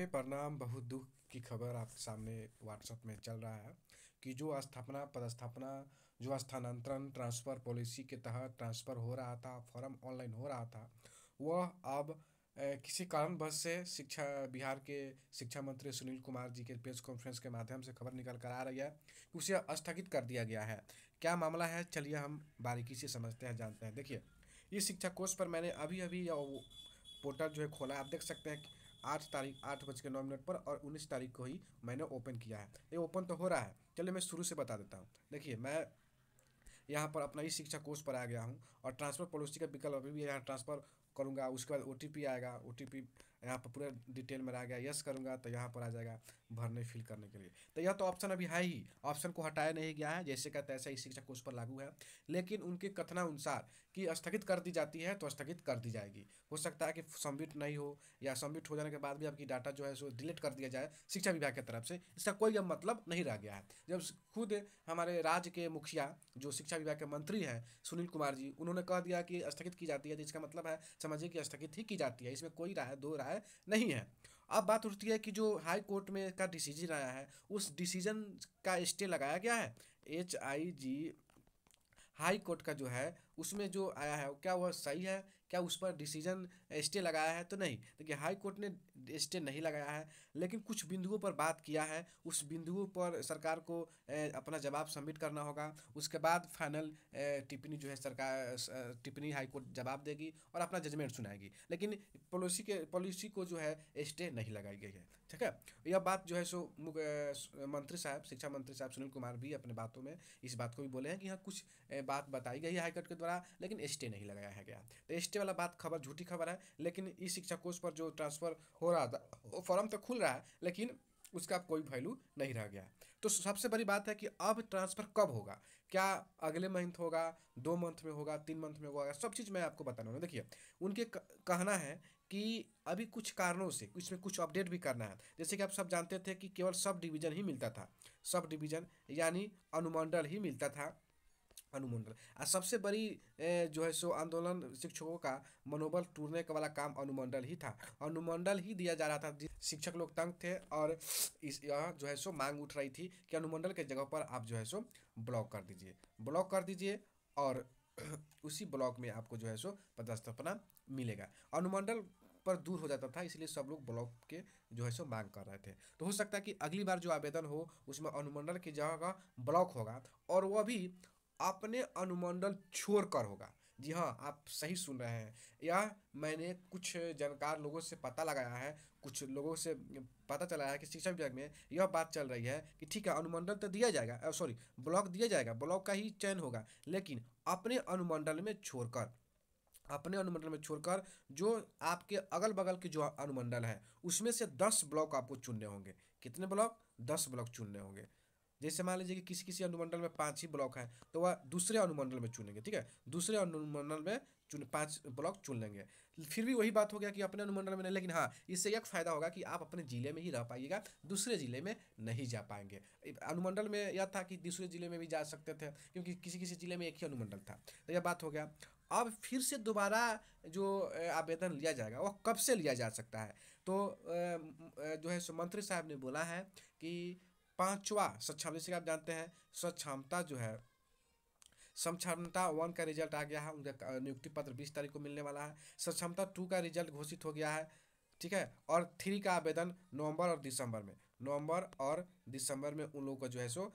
परिणाम बहुत दुख की खबर आपके सामने व्हाट्सएप में चल रहा है कि जो स्थापना पदस्थापना जो स्थानांतरण ट्रांसफ़र पॉलिसी के तहत ट्रांसफ़र हो रहा था, फॉर्म ऑनलाइन हो रहा था, वह अब किसी कारणवश से शिक्षा बिहार के शिक्षा मंत्री सुनील कुमार जी के प्रेस कॉन्फ्रेंस के माध्यम से खबर निकल कर आ रही है कि उसे स्थगित कर दिया गया है। क्या मामला है, चलिए हम बारीकी से समझते हैं, जानते हैं। देखिए, इस शिक्षा कोर्स पर मैंने अभी अभी पोर्टल जो है खोला है। आप देख सकते हैं कि 8 तारीख 8:09 पर और 19 तारीख को ही मैंने ओपन किया है। ये ओपन तो हो रहा है। चलिए मैं शुरू से बता देता हूँ। देखिए, मैं यहाँ पर अपना ई शिक्षा कोर्स पर आ गया हूँ और ट्रांसफ़र पॉलिसी का विकल्प अभी भी यहाँ ट्रांसफ़र करूँगा। उसके बाद OTP आएगा। OTP यहाँ पर पूरा डिटेल में आ गया। यस करूँगा तो यहाँ पर आ जाएगा भरने फिल करने के लिए। तो यह तो ऑप्शन अभी है ही, ऑप्शन को हटाया नहीं गया है, जैसे का तैसा ई शिक्षा कोर्स पर लागू है। लेकिन उनके कथनानुसार कि स्थगित कर दी जाती है तो स्थगित कर दी जाएगी। हो सकता है कि सबमिट नहीं हो या सबमिट हो जाने के बाद भी आपकी डाटा जो है सो डिलीट कर दिया जाए शिक्षा विभाग की तरफ से। इसका कोई अब मतलब नहीं रह गया है। जब खुद हमारे राज्य के मुखिया जो शिक्षा विभाग के मंत्री हैं सुनील कुमार जी, उन्होंने कह दिया कि स्थगित की जाती है, तो इसका मतलब है समझिए कि स्थगित ही की जाती है। इसमें कोई राय दो राय नहीं है। अब बात उठती है कि जो हाई कोर्ट में का डिसीजन आया है, उस डिसीजन का स्टे लगाया गया है। HIG हाई कोर्ट का जो है उसमें जो आया है क्या वह सही है? क्या उस पर डिसीजन स्टे लगाया है? तो नहीं। देखिए, हाई कोर्ट ने स्टे नहीं लगाया है, लेकिन कुछ बिंदुओं पर बात किया है। उस बिंदुओं पर सरकार को अपना जवाब सबमिट करना होगा। उसके बाद फाइनल टिप्पणी जो है टिप्पणी हाई कोर्ट जवाब देगी और अपना जजमेंट सुनाएगी। लेकिन पॉलिसी को जो है स्टे नहीं लगाई गई है। ठीक है, यह बात जो है सो मंत्री साहब, शिक्षा मंत्री साहब सुनील कुमार भी अपने बातों में इस बात को भी बोले हैं कि यहाँ कुछ बात बताई गई है हाईकोर्ट के द्वारा, लेकिन स्टे नहीं लगाया है गया। तो स्टे वाला बात खबर झूठी खबर है। लेकिन इस शिक्षा कोर्स पर जो ट्रांसफ़र हो रहा था, वो फॉर्म तो खुल रहा है, लेकिन उसका कोई वैल्यू नहीं रह गया। तो सबसे बड़ी बात है कि अब ट्रांसफ़र कब होगा? क्या अगले मंथ होगा, 2 मंथ में होगा, 3 मंथ में होगा? सब चीज़ मैं आपको बताना हूँ। देखिए, उनके कहना है कि अभी कुछ कारणों से इसमें कुछ अपडेट भी करना है। जैसे कि आप सब जानते थे कि केवल सब डिवीज़न ही मिलता था, सब डिवीज़न यानी अनुमंडल ही मिलता था। अनुमंडल सबसे बड़ी जो है सो आंदोलन शिक्षकों का मनोबल टूटने का वाला काम अनुमंडल ही था। अनुमंडल ही दिया जा रहा था। शिक्षक लोग तंग थे और यह जो है सो मांग उठ रही थी कि अनुमंडल के जगह पर आप जो है सो ब्लॉक कर दीजिए, ब्लॉक कर दीजिए और उसी ब्लॉक में आपको जो है सो पदस्थापना मिलेगा। अनुमंडल पर दूर हो जाता था, इसलिए सब लोग ब्लॉक के जो है सो मांग कर रहे थे। तो हो सकता है कि अगली बार जो आवेदन हो उसमें अनुमंडल की जगह ब्लॉक होगा और वह भी अपने अनुमंडल छोड़कर होगा। जी हाँ, आप सही सुन रहे हैं। यह मैंने कुछ जानकार लोगों से पता लगाया है, कुछ लोगों से पता चला है कि शिक्षा विभाग में यह बात चल रही है कि ठीक है, अनुमंडल तो दिया जाएगा, सॉरी ब्लॉक दिया जाएगा, ब्लॉक का ही चयन होगा, लेकिन अपने अनुमंडल में छोड़कर जो आपके अगल बगल के जो अनुमंडल है उसमें से 10 ब्लॉक आपको चुनने होंगे। कितने ब्लॉक? 10 ब्लॉक चुनने होंगे। जैसे मान लीजिए कि किसी किसी अनुमंडल में 5 ही ब्लॉक हैं, तो वह दूसरे अनुमंडल में चुनेंगे। ठीक है, दूसरे अनुमंडल में 5 ब्लॉक चुन लेंगे। फिर भी वही बात हो गया कि अपने अनुमंडल में नहीं, लेकिन हाँ, इससे एक फ़ायदा होगा कि आप अपने ज़िले में ही रह पाइएगा, दूसरे ज़िले में नहीं जा पाएंगे। अनुमंडल में यह था कि दूसरे ज़िले में भी जा सकते थे, क्योंकि किसी किसी ज़िले में एक ही अनुमंडल था। तो यह बात हो गया। अब फिर से दोबारा जो आवेदन लिया जाएगा वह कब से लिया जा सकता है? तो जो है सो मंत्री साहब ने बोला है कि पांचवा सक्षम, जैसे कि आप जानते हैं सक्षमता जो है, सक्षमता 1 का रिजल्ट आ गया है, उनका नियुक्ति पत्र 20 तारीख को मिलने वाला है। सक्षमता 2 का रिजल्ट घोषित हो गया है। ठीक है, और 3 का आवेदन नवंबर और दिसंबर में उन लोगों का जो है सो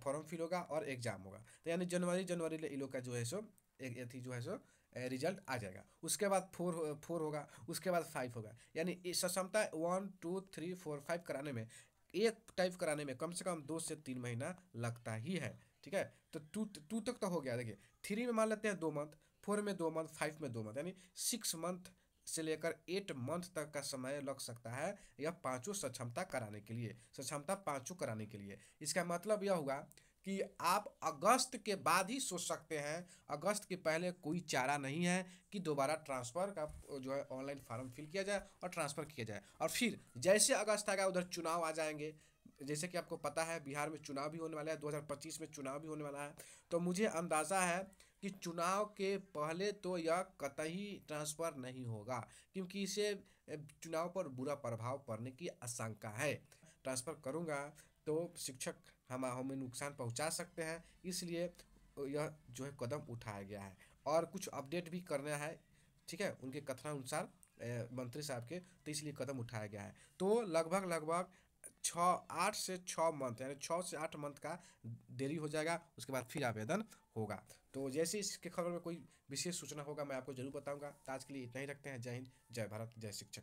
फॉर्म फिल होगा और एग्जाम होगा। तो यानी जनवरी इन लोग का जो है सो एक अथी जो है सो रिजल्ट आ जाएगा। उसके बाद फोर होगा, उसके बाद 5 होगा। यानी सक्षमता 1 2 3 4 5 कराने में, एक टाइप कराने में कम से कम 2 से 3 महीना लगता ही है। ठीक है, तो टू तक तो हो गया। देखिए, 3 में मान लेते हैं 2 मंथ, 4 में 2 मंथ, 5 में 2 मंथ, यानी 6 मंथ से लेकर 8 मंथ तक का समय लग सकता है यह पांचों सक्षमता कराने के लिए, सक्षमता पांचों कराने के लिए। इसका मतलब यह हुआ कि आप अगस्त के बाद ही सोच सकते हैं। अगस्त के पहले कोई चारा नहीं है कि दोबारा ट्रांसफ़र का जो है ऑनलाइन फार्म फिल किया जाए और ट्रांसफ़र किया जाए। और फिर जैसे अगस्त आएगा उधर चुनाव आ जाएंगे। जैसे कि आपको पता है बिहार में चुनाव भी होने वाला है, 2025 में चुनाव भी होने वाला है। तो मुझे अंदाज़ा है कि चुनाव के पहले तो यह कतई ट्रांसफ़र नहीं होगा, क्योंकि इसे चुनाव पर बुरा प्रभाव पड़ने की आशंका है। ट्रांसफ़र करूँगा तो शिक्षक हमें नुकसान पहुंचा सकते हैं, इसलिए यह जो है कदम उठाया गया है। और कुछ अपडेट भी करना है, ठीक है, उनके कथनानुसार मंत्री साहब के, तो इसलिए कदम उठाया गया है। तो लगभग लगभग 8 से 6 मंथ, यानी 6 से 8 मंथ का देरी हो जाएगा, उसके बाद फिर आवेदन होगा। तो जैसे इसके खबर में कोई विशेष सूचना होगा मैं आपको जरूर बताऊंगा। आज के लिए इतना ही रखते हैं। जय हिंद, जय भारत, जय शिक्षक।